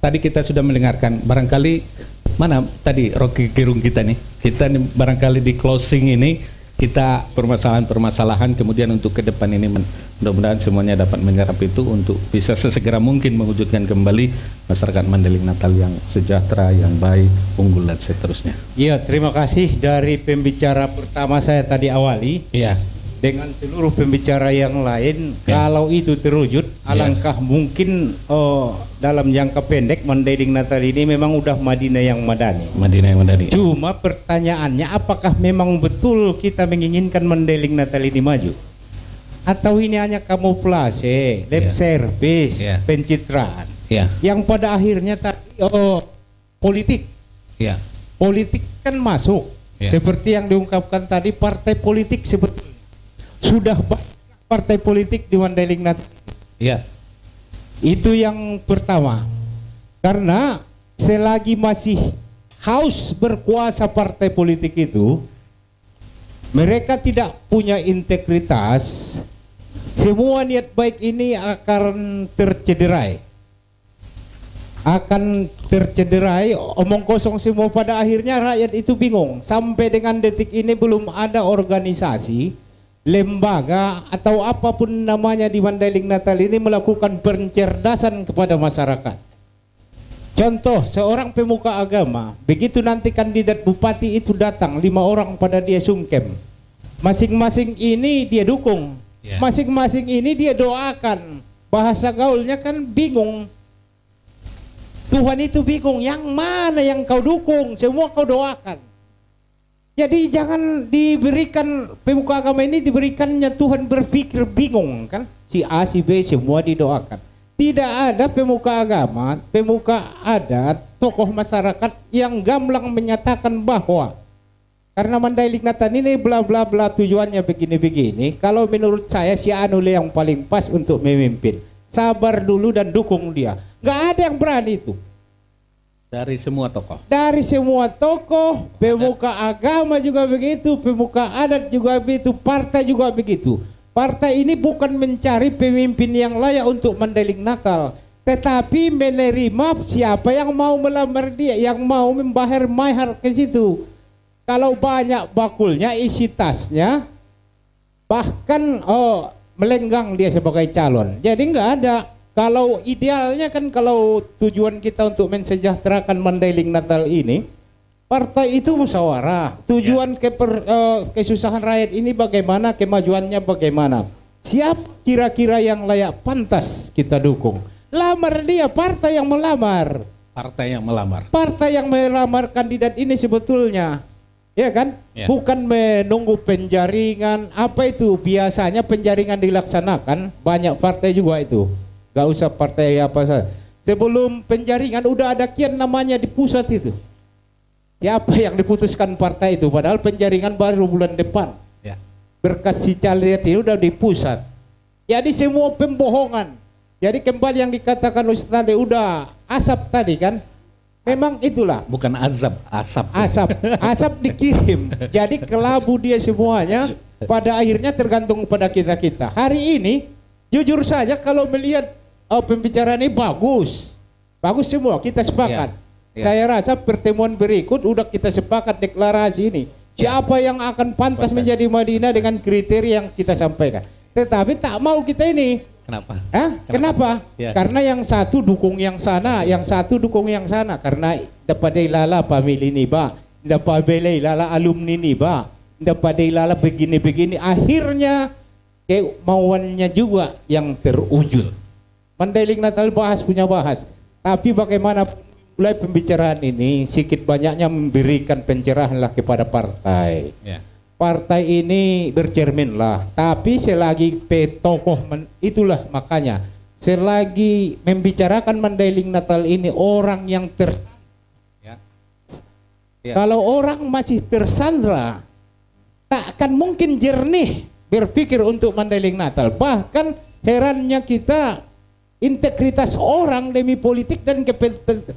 tadi kita sudah mendengarkan, barangkali mana tadi Rocky Gerung kita nih barangkali di closing ini kita permasalahan-permasalahan, kemudian untuk ke depan ini mudah-mudahan semuanya dapat menyerap itu untuk bisa sesegera mungkin mewujudkan kembali masyarakat Mandailing Natal yang sejahtera, yang baik, unggul dan seterusnya. Iya, terima kasih dari pembicara pertama saya tadi awali. Iya. Dengan seluruh pembicara yang lain, kalau itu terwujud, alangkah mungkin dalam jangka pendek Mandailing Natal ini memang udah Madinah yang madani. Madinah yang madani. Cuma pertanyaannya, apakah memang betul kita menginginkan Mandailing Natal ini maju? Atau ini hanya kamuflase, lip service, pencitraan? Yang pada akhirnya tadi politik. Politik kan masuk. Seperti yang diungkapkan tadi, partai politik sebetulnya sudah banyak partai politik di Mandailing Natal. Itu yang pertama. Karena selagi masih haus berkuasa partai politik itu, mereka tidak punya integritas, semua niat baik ini akan tercederai. Omong kosong semua, pada akhirnya rakyat itu bingung. Sampai dengan detik ini belum ada organisasi, lembaga atau apapun namanya di Mandailing Natal ini melakukan pencerdasan kepada masyarakat. Contoh, seorang pemuka agama, begitu nanti kandidat bupati itu datang, 5 orang pada dia sungkem, masing-masing ini dia dukung, masing-masing ini dia doakan. Bahasa gaulnya kan bingung. Tuhan itu bingung, yang mana yang kau dukung, semua kau doakan. Jadi jangan diberikan, pemuka agama ini diberikannya Tuhan berpikir bingung kan. Si A, si B semua didoakan. Tidak ada pemuka agama, pemuka adat, tokoh masyarakat yang gamblang menyatakan bahwa karena Mandailing Natal ini bla bla bla tujuannya begini-begini. Kalau menurut saya si Anule yang paling pas untuk memimpin. Sabar dulu dan dukung dia. Nggak ada yang berani itu. Dari semua tokoh. Dari semua tokoh, pemuka agama juga begitu, pemuka adat juga begitu, partai juga begitu. Partai ini bukan mencari pemimpin yang layak untuk Mandailing Natal, tetapi menerima siapa yang mau melamar dia, yang mau membayar mahar ke situ. Kalau banyak bakulnya, isi tasnya, bahkan melenggang dia sebagai calon. Jadi nggak ada. Kalau idealnya kan, kalau tujuan kita untuk mensejahterakan Mandailing Natal ini, partai itu musyawarah. Tujuan kesusahan rakyat ini bagaimana, kemajuannya bagaimana. Siapa kira-kira yang layak pantas kita dukung. Lamar dia, partai yang melamar. Partai yang melamar. Partai yang melamar kandidat ini sebetulnya. Ya kan? Bukan menunggu penjaringan. Apa itu? Biasanya penjaringan dilaksanakan, banyak partai juga itu. Gak usah partai apa saja. Sebelum penjaringan udah ada kian namanya di pusat itu. Siapa yang diputuskan partai itu? Padahal penjaringan baru bulan depan. Berkas si caleg itu udah di pusat. Jadi semua pembohongan. Jadi kembali yang dikatakan Ustaz tadi, udah asap tadi kan. Memang itulah. Bukan azab, asap. Asap dikirim. Jadi kelabu dia semuanya. Pada akhirnya tergantung pada kita-kita. Hari ini jujur saja kalau melihat pembicaraan ini bagus semua, kita sepakat. Saya rasa pertemuan berikut udah kita sepakat deklarasi ini. Siapa yang akan pantas menjadi Madinah dengan kriteria yang kita sampaikan. Tetapi tak mau kita ini. Kenapa? Kenapa? Karena yang satu dukung yang sana, yang satu dukung yang sana. Karena dapat ilala pamili ni ba, dapat ilala alumni ni ba, dapat ilala begini-begini. Akhirnya kemauannya juga yang terwujud. Mandailing Natal punya bahas. Tapi bagaimana mulai pembicaraan ini sedikit banyaknya memberikan pencerahan lah kepada partai. Partai ini bercerminlah. Tapi selagi tokoh itulah makanya selagi membicarakan Mandailing Natal ini orang yang kalau orang masih tersandra, tak akan mungkin jernih berpikir untuk Mandailing Natal. Bahkan herannya kita, integritas orang demi politik dan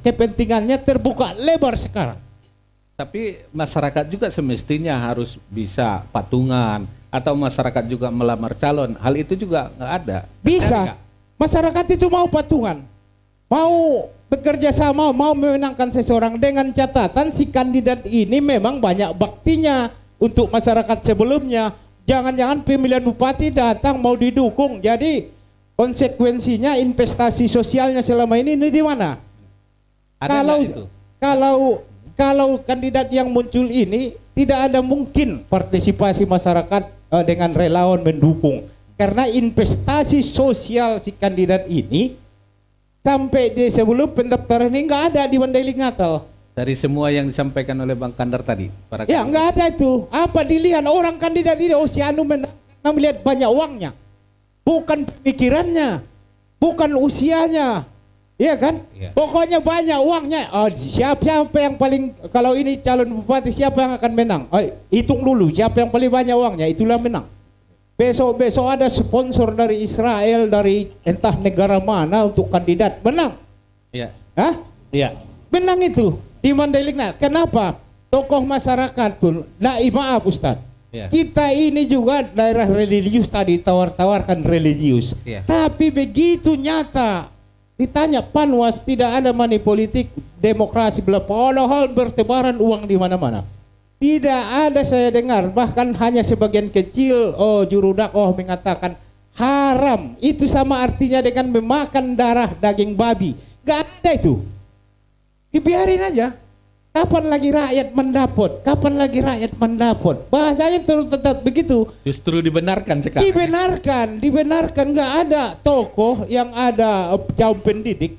kepentingannya terbuka lebar sekarang. Tapi masyarakat juga semestinya harus bisa patungan, atau masyarakat juga melamar calon. Hal itu juga nggak ada. Bisa. Masyarakat itu mau patungan, mau bekerja sama mau memenangkan seseorang dengan catatan si kandidat ini memang banyak baktinya untuk masyarakat sebelumnya. Jangan-jangan pemilihan bupati datang mau didukung. Jadi konsekuensinya investasi sosialnya selama ini di mana? Kalau kandidat yang muncul ini tidak ada mungkin partisipasi masyarakat dengan relawan mendukung. Karena investasi sosial si kandidat ini sampai di sebelum pendaftaran ini nggak ada di Mandailing Natal. Dari semua yang disampaikan oleh Bang Kandar tadi. Ya nggak ada itu. Apa dilihat orang kandidat ini? Oh si Anu karena melihat banyak uangnya. Bukan pemikirannya. Bukan usianya. Iya kan? Ya. Pokoknya banyak uangnya. Oh, siapa yang paling, kalau ini calon bupati siapa yang akan menang? Oh, hitung dulu siapa yang paling banyak uangnya, itulah menang. Besok-besok ada sponsor dari Israel, dari entah negara mana untuk kandidat, menang. Iya. Hah? Iya. Menang itu di Mandailing Natal. Kenapa? Tokoh masyarakat pun, maaf Ustaz. Ya. Kita ini juga daerah religius tadi tawar-tawarkan religius. Ya. Tapi begitu nyata ditanya Panwas tidak ada money politik, demokrasi, padahal bertebaran uang di mana-mana. Tidak ada saya dengar, bahkan hanya sebagian kecil juru dakwah mengatakan haram. Itu sama artinya dengan memakan darah daging babi. Gak ada itu. Dibiarin aja. Kapan lagi rakyat mendapat? Kapan lagi rakyat mendapat? Bahasanya terus tetap begitu. Justru dibenarkan sekarang. Dibenarkan. Gak ada tokoh yang ada kaum pendidik.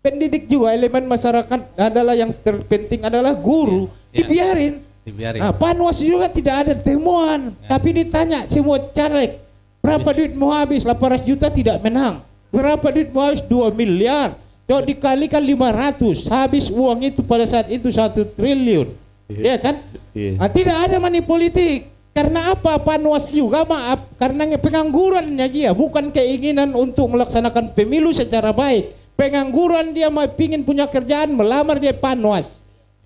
Pendidik juga elemen masyarakat adalah yang terpenting adalah guru. Dibiarin. Nah, Panwas juga tidak ada temuan, tapi ditanya semua caleg, berapa duit mau habis? 800 juta tidak menang. Berapa duit mau habis? 2 miliar. Kalau dikalikan 500, habis uang itu pada saat itu 1 triliun. Ya kan? Nah, tidak ada money politik. Karena apa? Panwas juga maaf, karena penganggurannya dia, bukan keinginan untuk melaksanakan pemilu secara baik. Pengangguran dia mau pingin punya kerjaan, melamar dia Panwas.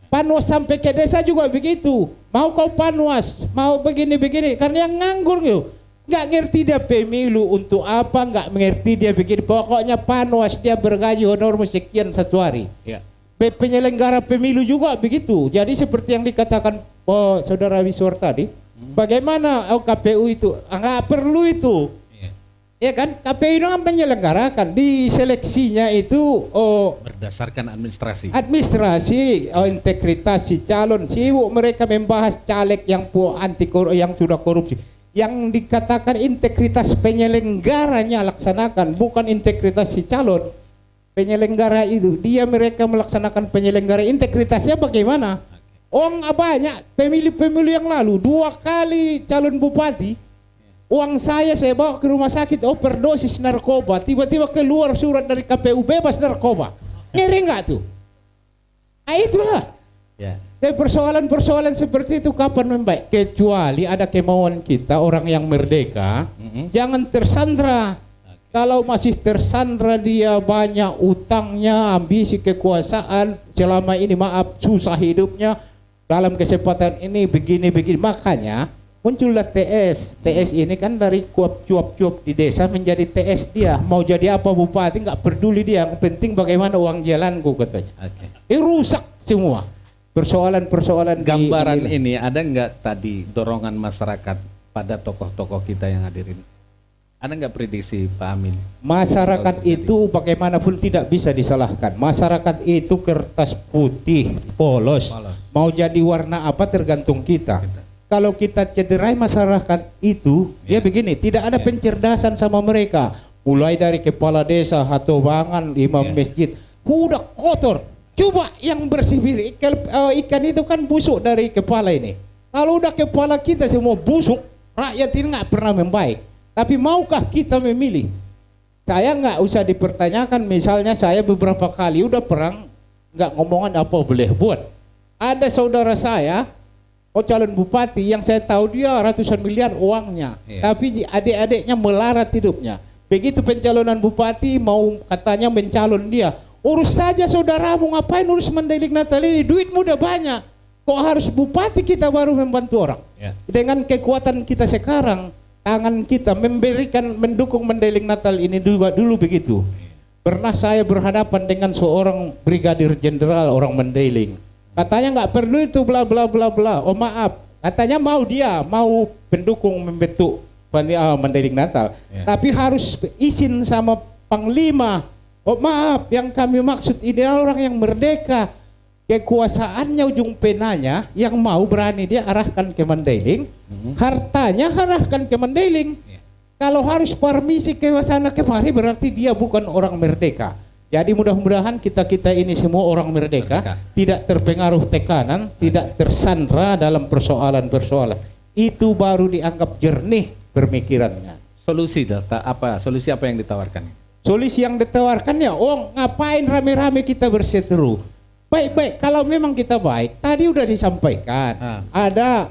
Panwas sampai ke desa juga begitu. Mau kau Panwas, mau begini-begini. Karena yang nganggur gitu. Nggak ngerti dia pemilu untuk apa, nggak mengerti dia begini. Pokoknya Panwas dia bergaji honor sekian satu hari. Ya. Penyelenggara pemilu juga begitu. Jadi seperti yang dikatakan Saudara Wiswar tadi. Bagaimana KPU itu? Nggak perlu itu. Ya kan, KPU itu kan menyelenggarakan, di seleksinya itu berdasarkan administrasi, integritas si calon. Sibuk mereka membahas caleg yang yang sudah korupsi. Yang dikatakan integritas penyelenggaranya laksanakan, bukan integritas si calon. Penyelenggara itu, mereka melaksanakan penyelenggara, integritasnya bagaimana? Banyak pemilu-pemilu yang lalu 2 kali calon bupati. Uang saya bawa ke rumah sakit overdosis narkoba, tiba-tiba keluar surat dari KPU bebas narkoba. Ngeri nggak tuh? Nah itulah. Ya. Dan persoalan-persoalan seperti itu kapan membaik? Kecuali ada kemauan kita orang yang merdeka, jangan tersandra. Kalau masih tersandra dia banyak utangnya, ambisi kekuasaan, selama ini maaf susah hidupnya, dalam kesempatan ini begini-begini, makanya muncullah TS. TS ini kan dari cuap-cuap di desa menjadi TS dia. Mau jadi apa bupati nggak peduli dia. Yang penting bagaimana uang jalanku katanya. Ini rusak semua. Persoalan-persoalan. Gambaran ini ada nggak tadi dorongan masyarakat pada tokoh-tokoh kita yang hadir ini? Ada nggak prediksi Pak Amin? Masyarakat itu bagaimanapun tidak bisa disalahkan. Masyarakat itu kertas putih, polos. Mau jadi warna apa tergantung kita. Kalau kita cederai masyarakat itu, dia begini, tidak ada pencerdasan sama mereka. Mulai dari kepala desa, hatobangan, imam masjid, udah kotor. Coba yang bersih ikan itu kan busuk dari kepala ini. Kalau udah kepala kita semua busuk, rakyat ini nggak pernah membaik. Tapi maukah kita memilih? Saya nggak usah dipertanyakan. Misalnya saya beberapa kali udah perang, nggak ngomongan apa boleh buat. Ada saudara saya, calon bupati yang saya tahu dia ratusan miliar uangnya, tapi adik-adiknya melarat hidupnya. Begitu pencalonan bupati mau katanya mencalon dia, urus saja saudaramu, ngapain urus Mandailing Natal ini, duitmu udah banyak, kok harus bupati kita baru membantu orang? Dengan kekuatan kita sekarang, tangan kita mendukung Mandailing Natal ini juga dulu begitu. pernah saya berhadapan dengan seorang brigadir jenderal orang Mandailing. Katanya nggak perlu itu bla bla bla bla. Oh maaf, katanya mau pendukung membentuk Mandailing Natal, tapi harus izin sama Panglima. Oh maaf, yang kami maksud ini orang yang merdeka. Kekuasaannya ujung penanya yang mau berani dia arahkan ke Mandailing, hartanya arahkan ke Mandailing. Kalau harus permisi ke sana kemari berarti dia bukan orang merdeka. Jadi mudah-mudahan kita ini semua orang merdeka, tidak terpengaruh tekanan, tidak tersandra dalam persoalan-persoalan. Itu baru dianggap jernih pemikirannya. Solusi Solusi apa yang ditawarkan? Solusi yang ditawarkannya, ngapain rame-rame kita berseteru? Baik-baik, kalau memang kita baik, tadi udah disampaikan. Ada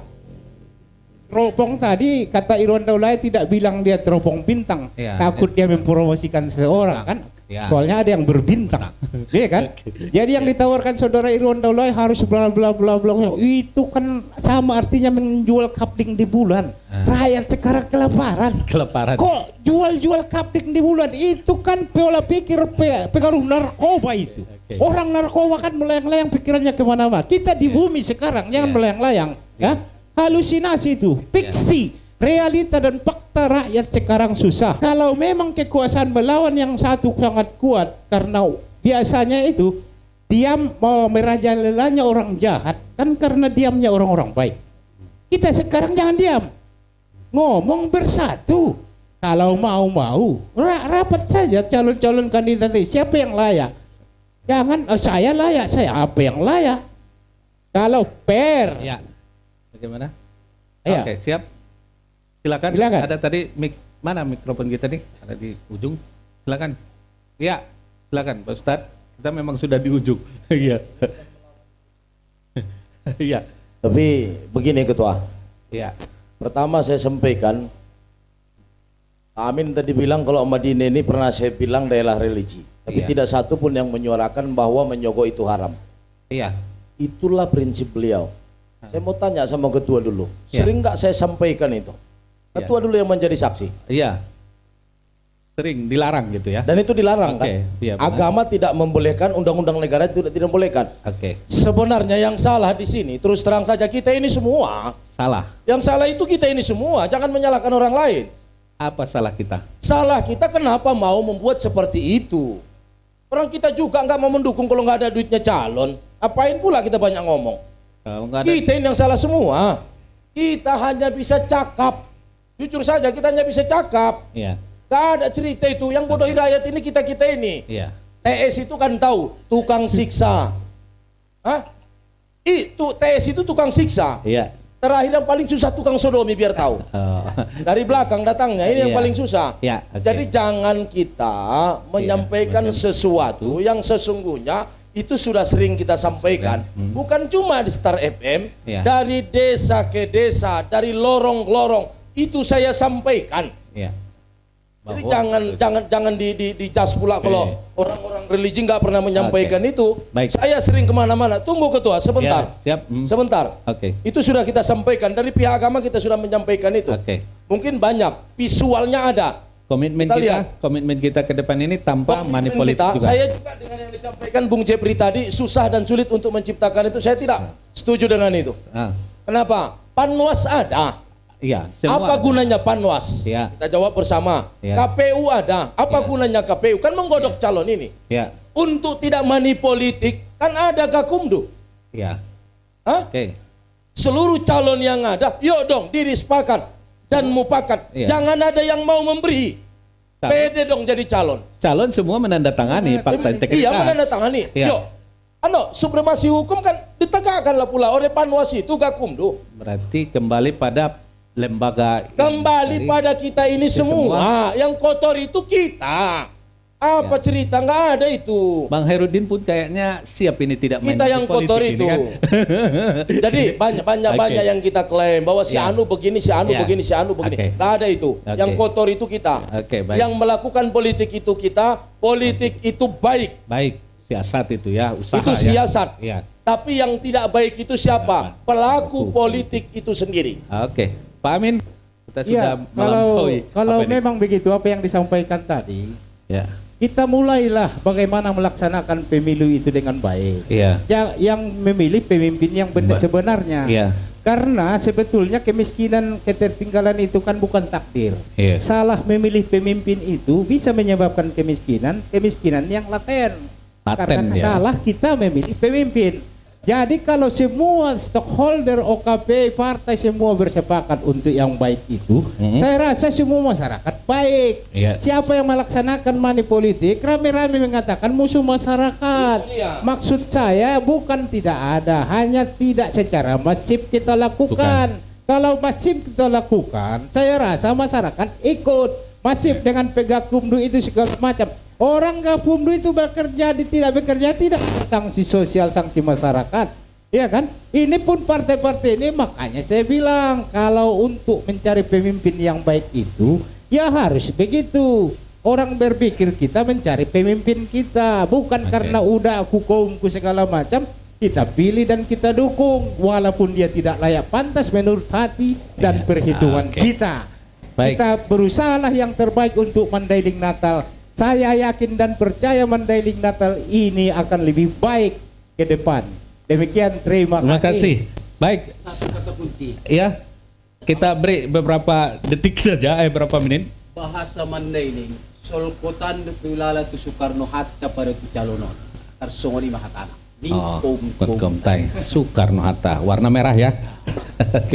teropong tadi, kata Irwan Daulay tidak bilang dia teropong bintang. Takut dia mempromosikan seseorang kan. Soalnya ada yang berbintang. Iya kan? Jadi yang ditawarkan saudara Irwan Daulay harus bla bla bla bla. Itu kan sama artinya menjual kapling di bulan. Rakyat sekarang kelaparan. Kok jual-jual kapling di bulan? Itu kan pola pikir pengaruh narkoba itu. Orang narkoba kan melayang-layang pikirannya kemana-mana. Kita di bumi sekarang jangan melayang-layang, ya. Halusinasi itu, fiksi, realita dan fakta rakyat sekarang susah. Kalau memang kekuasaan melawan yang satu sangat kuat, karena biasanya itu diam mau merajalelanya orang jahat, kan karena diamnya orang-orang baik. Kita sekarang jangan diam, ngomong bersatu. Kalau mau rapat saja calon-calon kandidat. Siapa yang layak? Jangan saya layak, saya apa yang layak? Kalau fair. Ya. Bagaimana? Ya. Oke, siap. Silakan. Ada tadi mana mikrofon kita nih? Ada di ujung. Silakan. Ya, silakan Pak Ustadz. Kita memang sudah di ujung. Iya. Iya. Tapi begini Ketua. Iya. Pertama saya sampaikan, Amin tadi bilang kalau Madinah ini pernah saya bilang daerah religi. Tapi tidak satu pun yang menyuarakan bahwa menyogok itu haram. Iya. Itulah prinsip beliau. Saya mau tanya sama ketua dulu. Sering nggak saya sampaikan itu? Ketua dulu yang menjadi saksi. Iya. Sering dilarang gitu ya. Dan itu dilarang kan? Iya, agama tidak membolehkan, undang-undang negara itu tidak membolehkan. Sebenarnya yang salah di sini, terus terang saja kita ini semua. Salah. Yang salah itu kita ini semua. Jangan menyalahkan orang lain. Apa salah kita? Salah kita kenapa mau membuat seperti itu? Orang kita juga nggak mau mendukung kalau nggak ada duitnya calon. Apain pula kita banyak ngomong? Kita ini yang salah semua. Kita hanya bisa cakap. Jujur saja kita hanya bisa cakap. Iya. Gak ada cerita itu. Yang bodoh rakyat ini kita ini. Iya. TS itu kan tahu tukang siksa. Hah? Itu TS itu tukang siksa. Iya. Terakhir yang paling susah tukang sodomi biar tahu. Dari belakang datangnya ini yang paling susah. Ya, jadi jangan kita menyampaikan sesuatu yang sesungguhnya itu sudah sering kita sampaikan. Bukan cuma di Star FM, dari desa ke desa, dari lorong ke lorong itu saya sampaikan. Jadi jangan dijas pula kalau orang-orang religi nggak pernah menyampaikan itu. Baik. Saya sering kemana-mana. Tunggu ketua sebentar. Siap. Sebentar. Itu sudah kita sampaikan dari pihak agama, kita sudah menyampaikan itu. Mungkin banyak visualnya ada. Komitmen kita ke depan ini tanpa money politik juga. Saya juga dengan yang disampaikan Bung Jepri tadi susah dan sulit untuk menciptakan itu. Saya tidak setuju dengan itu. Kenapa? Panwas ada. Ya, apa gunanya Panwas? Ya. Kita jawab bersama. Ya. KPU ada. Apa gunanya KPU? Kan menggodok calon ini. Ya. Untuk tidak money politik kan ada Gakumdu. Ya. Seluruh calon yang ada, yuk dong diri sepakat dan mufakat. Jangan ada yang mau memberi. Pede dong jadi calon. Calon semua menandatangani fakta integritas. Iya, menandatangani. Yuk. Supremasi hukum kan ditegakkanlah pula oleh Panwas itu Gakumdu. Berarti kembali pada lembaga, kembali pada kita ini semua. Yang kotor itu kita. Apa cerita? Nggak ada itu. Bang Herudin pun kayaknya siap ini tidak main. Kita yang kotor itu kan? Jadi banyak yang kita klaim bahwa si Anu begini, si Anu begini, si Anu begini. Nggak ada itu. Yang kotor itu kita. Yang melakukan politik itu kita. Politik itu baik. Baik. Siasat itu ya, usaha. Itu siasat. Ya. Tapi yang tidak baik itu siapa? Pelaku politik itu sendiri. Pak Amin, kita sudah melampaui. Kalau memang begitu apa yang disampaikan tadi, kita mulailah bagaimana melaksanakan pemilu itu dengan baik. Iya. Yang memilih pemimpin yang benar sebenarnya. Iya. Karena sebetulnya kemiskinan, ketertinggalan itu kan bukan takdir. Iya. Salah memilih pemimpin itu bisa menyebabkan kemiskinan yang laten. Karena ya. salah kita memilih pemimpin. Jadi kalau semua stakeholder OKP partai semua bersepakat untuk yang baik itu, saya rasa semua masyarakat baik. Iya. Siapa yang melaksanakan money politik rame-rame mengatakan musuh masyarakat. Maksud saya bukan tidak ada, hanya tidak secara masif kita lakukan. Kalau masif kita lakukan, saya rasa masyarakat ikut masif dengan Pegakumdu itu segala macam. Orang Gakumdu itu bekerja, tidak bekerja, tidak sanksi sosial, sanksi masyarakat, ya kan? Ini pun partai-partai ini, makanya saya bilang kalau untuk mencari pemimpin yang baik itu, ya harus begitu. Orang berpikir kita mencari pemimpin kita, bukan karena udah hukumku segala macam, kita pilih dan kita dukung, walaupun dia tidak layak pantas menurut hati dan perhitungan kita. Baik. Kita berusahalah yang terbaik untuk Mandailing Natal. Saya yakin dan percaya Mandailing Natal ini akan lebih baik ke depan. Demikian, terima kasih. Baik. Satu kata kunci. Ya, kita beri beberapa detik saja, beberapa menit. Bahasa Mandailing, solkotan pilala tu Soekarno Hatta pada tu calonon. Tersongoni mahatana. Oh, Soekarno Hatta, warna merah ya. Oke.